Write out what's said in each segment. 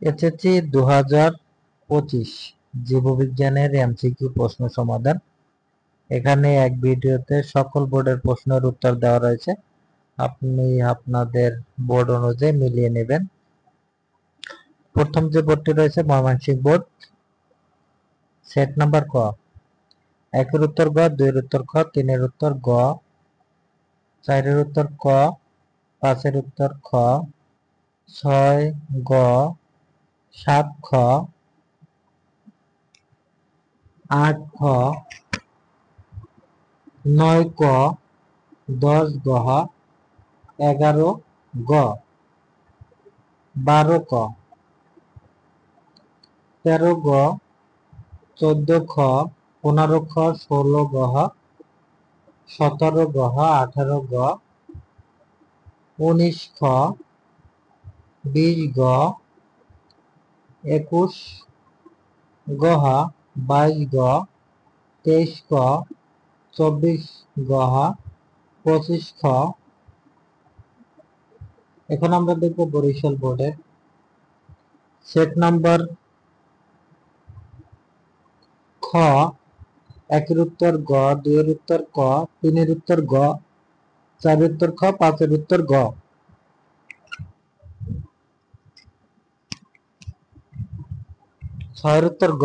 SSC 2025 জীববিজ্ঞানের MCQ প্রশ্ন সমাধান। এখানে এক ভিডিওতে সকল বোর্ডের প্রশ্নের উত্তর দেওয়া রয়েছে, আপনি আপনাদের বোর্ড অনুযায়ী মিলিয়ে নেবেন। প্রথম যে বোর্ডটি রয়েছে ময়মনসিংহ বোর্ড, সেট নাম্বার ক। একের উত্তর গ, দুইয়ের উত্তর খ, তিনের উত্তর গ, চারের উত্তর ক, পাঁচের উত্তর খ, 6 গ, 7 খ, 8 খ, 9 ক, 10 গ, 11 গ, 12 ক, 13 গ, 14 খ, 15 খ, 16 গ, 17 গ, 18 গ, 19 খ, 20 গ, 21 গ, 22 গ, 23 ক, 24 গ, 25 খ। এখন আমরা দেখব বরিশাল বোর্ডের সেট নাম্বার খ। একের উত্তর গ, দুইয়ের উত্তর ক, তিনের উত্তর গ, চারের উত্তর খ, পাঁচের উত্তর গ। ছয়ের উত্তর গ,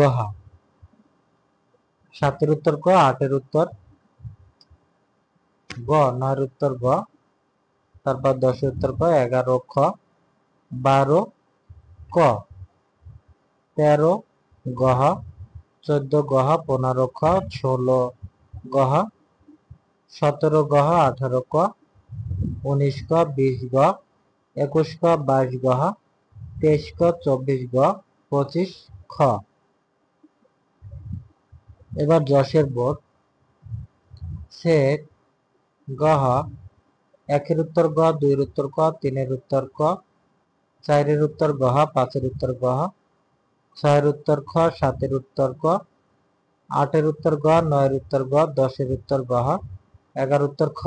সাতের উত্তর ক, আটের উত্তর গ, নয়ের উত্তর গ, তারপর 10-এর উত্তর ক, 11 খ, 12 ক, 13 গ, 14 গ, 15 খ, 16 গ, 17 গ, 18 ক, 19 ক, 20 গ, 21 ক, 22 গ, 23 ক, 24 গ, 25 খ। এবার 10-এর বোর্ড সেট গ। একের উত্তর গ, দুইয়ের উত্তর ক, তিনের উত্তর ক, চারের উত্তর গ, পাঁচের উত্তর গ, ছয়ের উত্তর খ, সাতের উত্তর ক, আটের উত্তর গ, নয়ের উত্তর গ, 10-এর উত্তর গ, 11 উত্তর খ,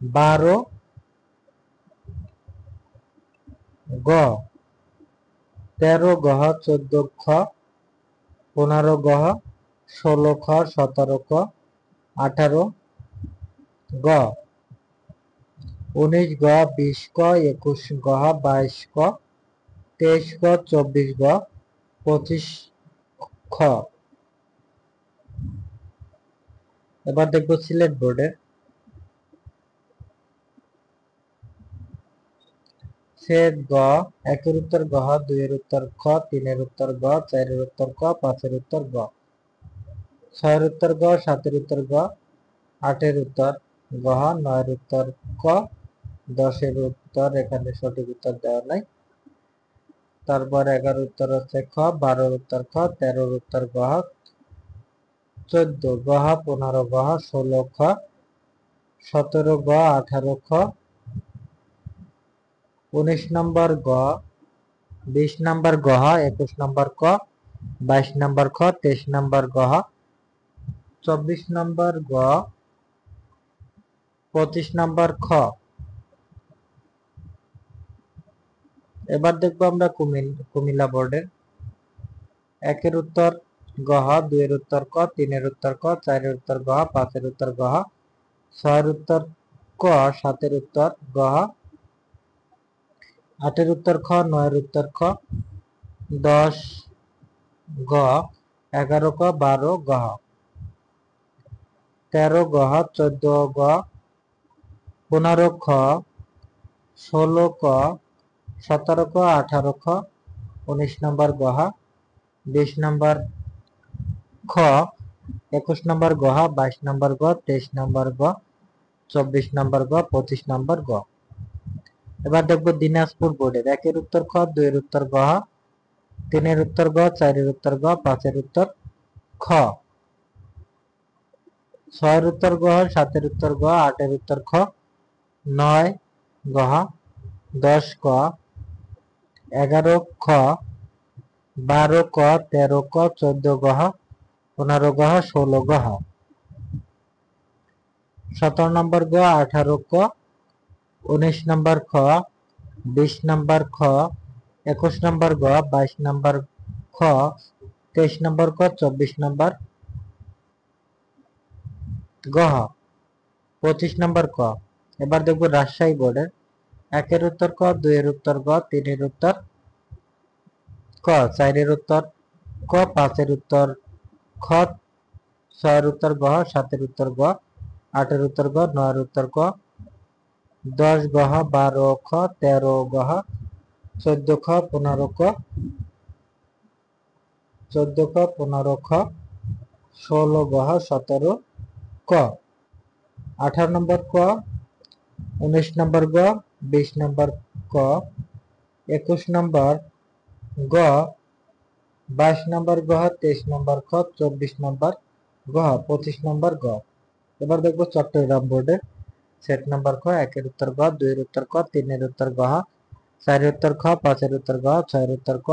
12 গ, 13 গ, 14 খ, 15 গ, 16 খ, 17 ক, 18 গ, 19 গ, 20 ক, 21 গ, 22 ক, 23 ক, 24 গ, 25 খ। এবার দেখবো সিলেট বোর্ডের সেট গ। একের উত্তর গ, দুইয়ের উত্তর খ, তিনের উত্তর গ, চারের উত্তর ক, পাঁচের উত্তর গ, ছয়ের উত্তর গ, সাতের উত্তর গ, আটের উত্তর গ, নয়ের উত্তর ক, 10-এর উত্তর এখানে সঠিক উত্তর দেওয়া নাই। তারপর 11 উত্তর হচ্ছে খ, 12 উত্তর খ, 13 উত্তর গ, 14 গ, 15 গ, 16 খ, 17 গ, 18 খ, 19 নম্বর গ, 20 নম্বর গ, 21 নম্বর ক, 22 নম্বর খ, 23 নম্বর গ, 24 নম্বর গ, 25 নম্বর খ। এবার দেখবো আমরা কুমিল্লা বোর্ডের একের উত্তর গ, দুইয়ের উত্তর ক, তিনের উত্তর ক, চারের উত্তর গ, পাঁচের উত্তর গ, ছয়ের উত্তর ক, সাতের উত্তর গ, আটের উত্তর খ, নয়ের উত্তর খ, 10 গ, 11 ক, 12 গ, 13 গ, 14 গ, 15 খ, 16 ক, 17 ক, 18 খ, 19 নম্বর গ, 20 নম্বর খ, 21 নম্বর গ, 22 নম্বর গ, 23 নম্বর গ, 24 নম্বর গ, 25 নম্বর গ। এবার দেখবো দিনাজপুর বোর্ডের একের উত্তর খ, দুইয়ের উত্তর গ, তিনের উত্তর গ, চারের উত্তর গ, পাঁচের উত্তর খ, ছয়ের উত্তর গ, সাতের উত্তর গ, আটের উত্তর খ, 9 গ, 10 ক, 11 খ, 12 ক, 13 ক, 14 গ, 15 গ, 16 গ, 17 নম্বর গ, 18 ক, 19 নম্বর খ, 20 নম্বর খ, 21 নম্বর গ, 22 নম্বর খ, 23 নম্বর ক, 24 নম্বর গ, 25 নম্বর ক। এবার দেখবো রাজশাহী বোর্ডের 1 এর উত্তর ক, 2 এর উত্তর গ, 3 এর উত্তর ক, 4 এর উত্তর ক, 5 এর উত্তর খ, 6 এর উত্তর গ, 7 এর উত্তর গ, 8 এর উত্তর গ, 9 এর উত্তর ক, 10 গ, 12 খ, 13 গ, 14 খ, 15 ক, 14 খ, 15 খ, 16 গ, 17 ক, 18 নম্বর ক, 19 নম্বর গ, 20 নম্বর ক, 21 নম্বর গ, 22 নম্বর গ, 23 নম্বর খ, 24 নম্বর গ, 25 নম্বর গ। এবার দেখবো চট্টগ্রাম বোর্ডের সেট নাম্বার খ, 1 এর উত্তর গ, 2 এর উত্তর ক, 3 এর উত্তর গ, 4 এর উত্তর খ, 5 এর উত্তর গ, 6 এর উত্তর ক,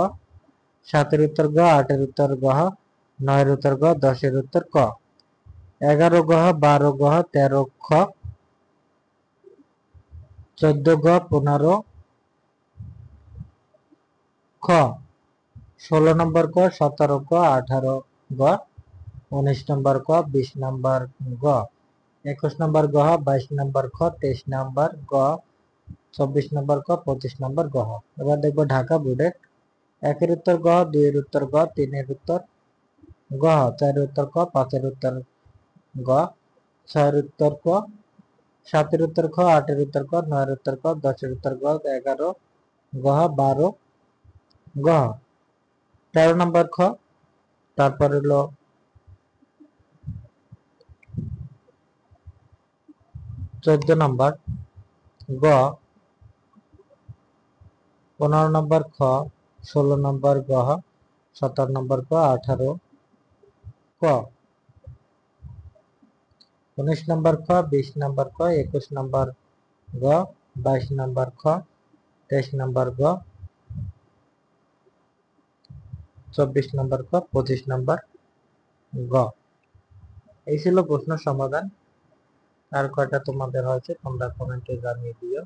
7 এর উত্তর গ, 8 এর উত্তর গ, 9 এর উত্তর গ, 10 এর উত্তর ক, 11 গ, 12 গ, 13 খ, 14 গ, 15 খ, 16 নম্বর ক, 17 গ, 18 গ, 19 নম্বর ক, 20 নম্বর গ, 21 নম্বর গ, 22 নম্বর খ, 23 নম্বর গ, 24 নম্বর ক, 25 নম্বর গ। এবার দেখবো ঢাকা বোর্ডের 1 এর উত্তর গ, 2 এর উত্তর গ, 3 এর উত্তর গ, 4 এর উত্তর ক, 5 এর উত্তর গ, 6 এর উত্তর ক, 7 এর উত্তর খ, 8 এর উত্তর ক, 9 এর উত্তর ক, 10 এর উত্তর গ, 11 গ, 12 গ, 13 নম্বর খ, তারপর হলো 14 নম্বর গ, 15 নম্বর খ, 16 নম্বর গ, 17 নম্বর ক, 18 ক, 19 নম্বর খ, 20 নম্বর খ, 21 নম্বর গ, 22 নম্বর খ, 23 নম্বর গ, 24 নম্বর খ, 25 নম্বর গ। এই ছিল প্রশ্ন সমাধান। আর কয়টা তোমাদের হয়েছে তোমরা কমেন্টে জানিয়ে দিও।